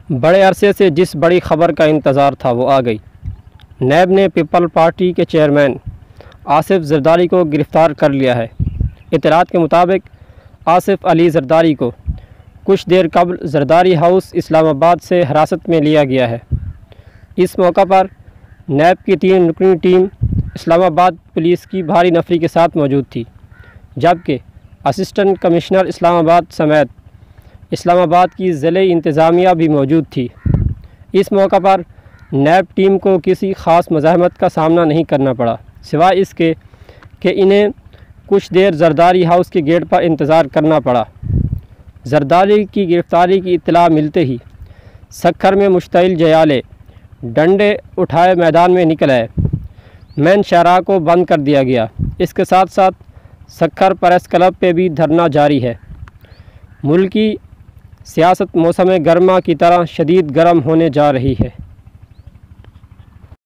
बड़े अरसे से जिस बड़ी खबर का इंतज़ार था वो आ गई। नैब ने पीपल पार्टी के चेयरमैन आसिफ जरदारी को गिरफ़्तार कर लिया है। इत्तलात के मुताबिक आसिफ अली जरदारी को कुछ देर कबल जरदारी हाउस इस्लामाबाद से हिरासत में लिया गया है। इस मौका पर नैब की 3 रुकनी टीम इस्लामाबाद पुलिस की भारी नफरी के साथ मौजूद थी, जबकि असिस्टेंट कमिश्नर इस्लामाबाद समेत इस्लामाबाद की ज़िले इंतज़ामिया भी मौजूद थी। इस मौका पर नैब टीम को किसी ख़ास मज़ाहमत का सामना नहीं करना पड़ा, सिवाय इसके कि इन्हें कुछ देर जरदारी हाउस के गेट पर इंतज़ार करना पड़ा। जरदारी की गिरफ़्तारी की इत्तला मिलते ही सक्खर में मुश्तइल जयाले डंडे उठाए मैदान में निकल आए। मेन शाहराह को बंद कर दिया गया। इसके साथ साथ सक्खर प्रेस क्लब पे भी धरना जारी है। मुल्की सियासत मौसम गर्मा की तरह शदीद गर्म होने जा रही है।